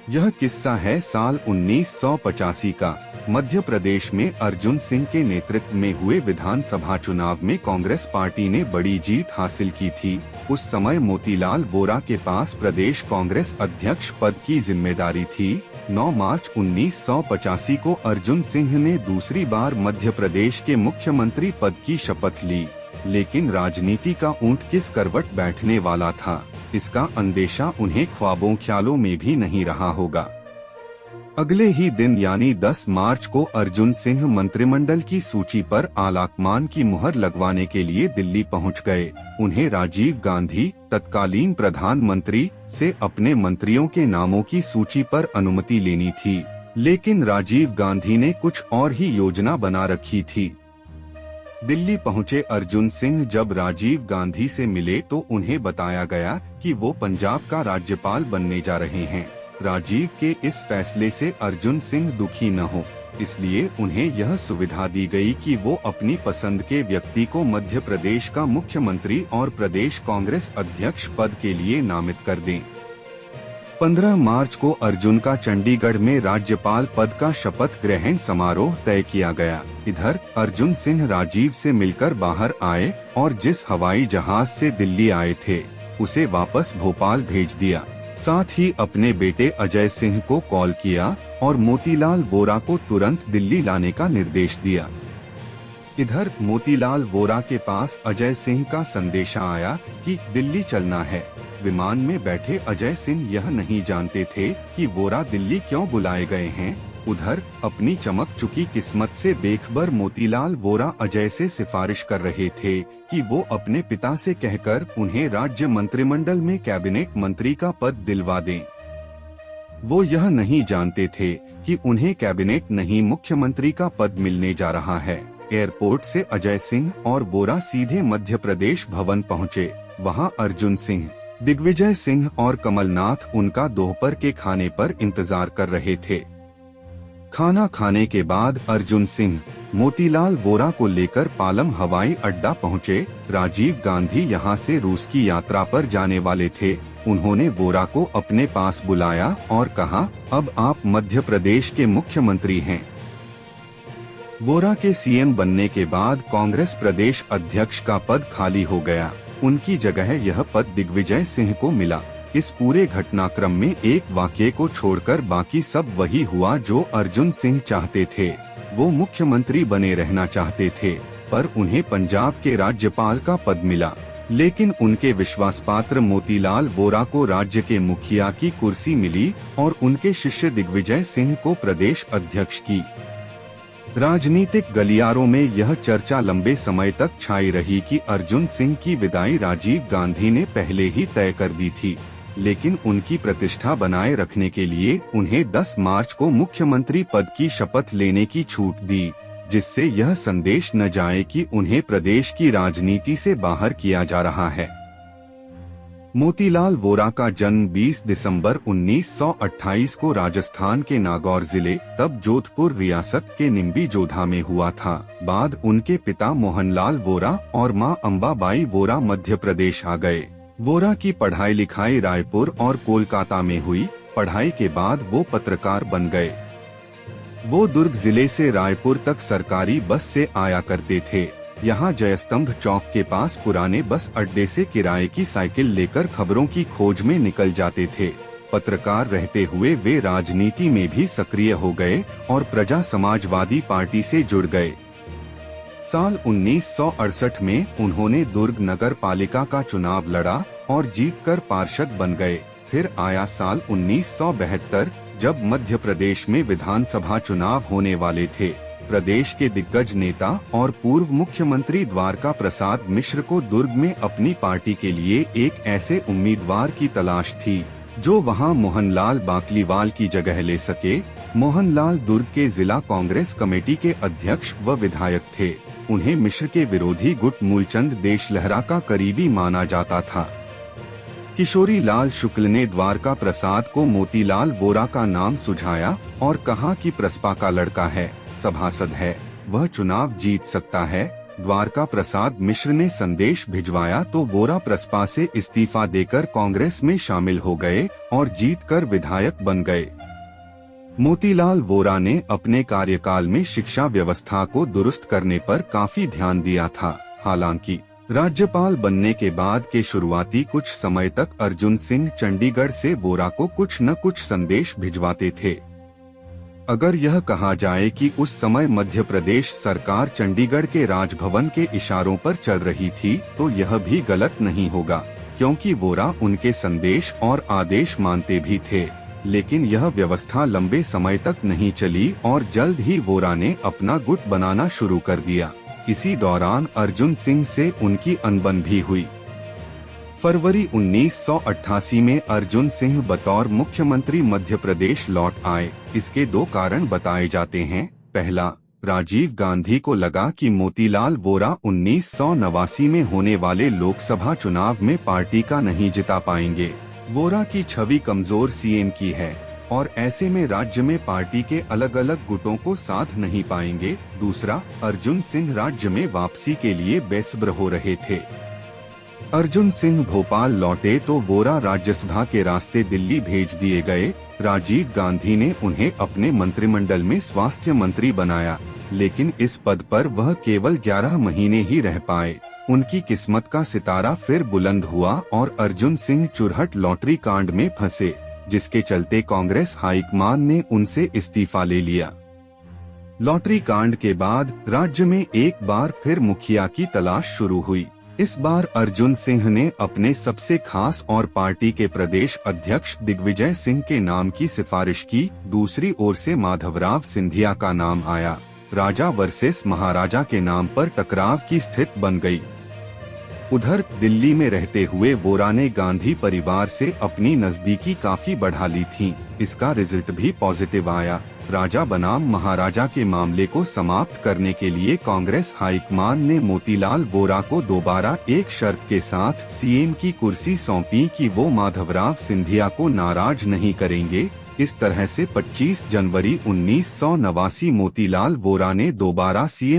यह किस्सा है साल 1985 का। मध्य प्रदेश में अर्जुन सिंह के नेतृत्व में हुए विधानसभा चुनाव में कांग्रेस पार्टी ने बड़ी जीत हासिल की थी। उस समय मोतीलाल वोरा के पास प्रदेश कांग्रेस अध्यक्ष पद की जिम्मेदारी थी। 9 मार्च 1985 को अर्जुन सिंह ने दूसरी बार मध्य प्रदेश के मुख्यमंत्री पद की शपथ ली, लेकिन राजनीति का ऊंट किस करवट बैठने वाला था, इसका अंदेशा उन्हें ख्वाबों ख्यालों में भी नहीं रहा होगा। अगले ही दिन यानी 10 मार्च को अर्जुन सिंह मंत्रिमंडल की सूची पर आलाकमान की मुहर लगवाने के लिए दिल्ली पहुंच गए। उन्हें राजीव गांधी, तत्कालीन प्रधानमंत्री, से अपने मंत्रियों के नामों की सूची पर अनुमति लेनी थी, लेकिन राजीव गांधी ने कुछ और ही योजना बना रखी थी। दिल्ली पहुंचे अर्जुन सिंह जब राजीव गांधी से मिले तो उन्हें बताया गया कि वो पंजाब का राज्यपाल बनने जा रहे हैं। राजीव के इस फैसले से अर्जुन सिंह दुखी न हो, इसलिए उन्हें यह सुविधा दी गई कि वो अपनी पसंद के व्यक्ति को मध्य प्रदेश का मुख्यमंत्री और प्रदेश कांग्रेस अध्यक्ष पद के लिए नामित कर दें। 15 मार्च को अर्जुन का चंडीगढ़ में राज्यपाल पद का शपथ ग्रहण समारोह तय किया गया। इधर अर्जुन सिंह राजीव से मिलकर बाहर आए और जिस हवाई जहाज से दिल्ली आए थे उसे वापस भोपाल भेज दिया। साथ ही अपने बेटे अजय सिंह को कॉल किया और मोतीलाल वोरा को तुरंत दिल्ली लाने का निर्देश दिया। इधर मोतीलाल वोरा के पास अजय सिंह का संदेशा आया कि दिल्ली चलना है। विमान में बैठे अजय सिंह यह नहीं जानते थे कि वोरा दिल्ली क्यों बुलाए गए हैं। उधर अपनी चमक चुकी किस्मत से बेखबर मोतीलाल वोरा अजय से सिफारिश कर रहे थे कि वो अपने पिता से कहकर उन्हें राज्य मंत्रिमंडल में कैबिनेट मंत्री का पद दिलवा दें। वो यह नहीं जानते थे कि उन्हें कैबिनेट नहीं मुख्यमंत्री का पद मिलने जा रहा है। एयरपोर्ट से अजय सिंह और वोरा सीधे मध्य प्रदेश भवन पहुँचे। वहाँ अर्जुन सिंह, दिग्विजय सिंह और कमलनाथ उनका दोपहर के खाने पर इंतजार कर रहे थे। खाना खाने के बाद अर्जुन सिंह मोतीलाल वोरा को लेकर पालम हवाई अड्डा पहुँचे। राजीव गांधी यहाँ से रूस की यात्रा पर जाने वाले थे। उन्होंने वोरा को अपने पास बुलाया और कहा, अब आप मध्य प्रदेश के मुख्यमंत्री हैं। वोरा के सीएम बनने के बाद कांग्रेस प्रदेश अध्यक्ष का पद खाली हो गया। उनकी जगह यह पद दिग्विजय सिंह को मिला। इस पूरे घटनाक्रम में एक वाक्य को छोड़कर बाकी सब वही हुआ जो अर्जुन सिंह चाहते थे। वो मुख्यमंत्री बने रहना चाहते थे, पर उन्हें पंजाब के राज्यपाल का पद मिला। लेकिन उनके विश्वासपात्र मोतीलाल वोरा को राज्य के मुखिया की कुर्सी मिली और उनके शिष्य दिग्विजय सिंह को प्रदेश अध्यक्ष की। राजनीतिक गलियारों में यह चर्चा लंबे समय तक छाई रही कि अर्जुन सिंह की विदाई राजीव गांधी ने पहले ही तय कर दी थी, लेकिन उनकी प्रतिष्ठा बनाए रखने के लिए उन्हें 10 मार्च को मुख्यमंत्री पद की शपथ लेने की छूट दी, जिससे यह संदेश न जाए कि उन्हें प्रदेश की राजनीति से बाहर किया जा रहा है। मोतीलाल वोरा का जन्म 20 दिसंबर 1928 को राजस्थान के नागौर जिले, तब जोधपुर रियासत के निम्बी जोधा में हुआ था। बाद उनके पिता मोहनलाल वोरा और मां अंबाबाई वोरा मध्य प्रदेश आ गए। वोरा की पढ़ाई लिखाई रायपुर और कोलकाता में हुई। पढ़ाई के बाद वो पत्रकार बन गए। वो दुर्ग जिले से रायपुर तक सरकारी बस से आया करते थे। यहाँ जयस्तंभ चौक के पास पुराने बस अड्डे से किराए की साइकिल लेकर खबरों की खोज में निकल जाते थे। पत्रकार रहते हुए वे राजनीति में भी सक्रिय हो गए और प्रजा समाजवादी पार्टी से जुड़ गए। साल 1968 में उन्होंने दुर्ग नगर पालिका का चुनाव लड़ा और जीतकर पार्षद बन गए। फिर आया साल 1972, जब मध्य प्रदेश में विधानसभा चुनाव होने वाले थे। प्रदेश के दिग्गज नेता और पूर्व मुख्यमंत्री द्वारका प्रसाद मिश्र को दुर्ग में अपनी पार्टी के लिए एक ऐसे उम्मीदवार की तलाश थी जो वहां मोहनलाल बाकलीवाल की जगह ले सके। मोहनलाल दुर्ग के जिला कांग्रेस कमेटी के अध्यक्ष व विधायक थे। उन्हें मिश्र के विरोधी गुट मूलचंद देशलहरा का करीबी माना जाता था। किशोरी लाल शुक्ल ने द्वारका प्रसाद को मोतीलाल वोरा का नाम सुझाया और कहा कि प्रसपा का लड़का है, सभासद है, वह चुनाव जीत सकता है। द्वारका प्रसाद मिश्र ने संदेश भिजवाया तो वोरा प्रसपा से इस्तीफा देकर कांग्रेस में शामिल हो गए और जीतकर विधायक बन गए। मोतीलाल वोरा ने अपने कार्यकाल में शिक्षा व्यवस्था को दुरुस्त करने पर काफी ध्यान दिया था। हालांकि राज्यपाल बनने के बाद के शुरुआती कुछ समय तक अर्जुन सिंह चंडीगढ़ से वोरा को कुछ न कुछ संदेश भिजवाते थे। अगर यह कहा जाए कि उस समय मध्य प्रदेश सरकार चंडीगढ़ के राजभवन के इशारों पर चल रही थी, तो यह भी गलत नहीं होगा, क्योंकि वोरा उनके संदेश और आदेश मानते भी थे। लेकिन यह व्यवस्था लंबे समय तक नहीं चली और जल्द ही वोरा ने अपना गुट बनाना शुरू कर दिया। इसी दौरान अर्जुन सिंह से उनकी अनबन भी हुई। फरवरी 1988 में अर्जुन सिंह बतौर मुख्यमंत्री मध्य प्रदेश लौट आए। इसके दो कारण बताए जाते हैं। पहला, राजीव गांधी को लगा कि मोतीलाल वोरा 1989 में होने वाले लोकसभा चुनाव में पार्टी का नहीं जिता पाएंगे। वोरा की छवि कमजोर सीएम की है और ऐसे में राज्य में पार्टी के अलग अलग गुटों को साथ नहीं पाएंगे। दूसरा, अर्जुन सिंह राज्य में वापसी के लिए बेसब्र हो रहे थे। अर्जुन सिंह भोपाल लौटे तो वोरा राज्यसभा के रास्ते दिल्ली भेज दिए गए। राजीव गांधी ने उन्हें अपने मंत्रिमंडल में स्वास्थ्य मंत्री बनाया, लेकिन इस पद पर वह केवल 11 महीने ही रह पाए। उनकी किस्मत का सितारा फिर बुलंद हुआ और अर्जुन सिंह चुरहट लॉटरी कांड में फंसे, जिसके चलते कांग्रेस हाईकमान ने उनसे इस्तीफा ले लिया। लॉटरी कांड के बाद राज्य में एक बार फिर मुखिया की तलाश शुरू हुई। इस बार अर्जुन सिंह ने अपने सबसे खास और पार्टी के प्रदेश अध्यक्ष दिग्विजय सिंह के नाम की सिफारिश की। दूसरी ओर से माधवराव सिंधिया का नाम आया। राजा वर्सेस महाराजा के नाम पर टकराव की स्थिति बन गई। उधर दिल्ली में रहते हुए वोरा ने गांधी परिवार से अपनी नजदीकी काफी बढ़ा ली थी। इसका रिजल्ट भी पॉजिटिव आया। राजा बनाम महाराजा के मामले को समाप्त करने के लिए कांग्रेस हाईकमान ने मोतीलाल वोरा को दोबारा एक शर्त के साथ सीएम की कुर्सी सौंपी कि वो माधवराव सिंधिया को नाराज नहीं करेंगे। इस तरह से 25 जनवरी 1989 मोतीलाल वोरा ने दोबारा सीएम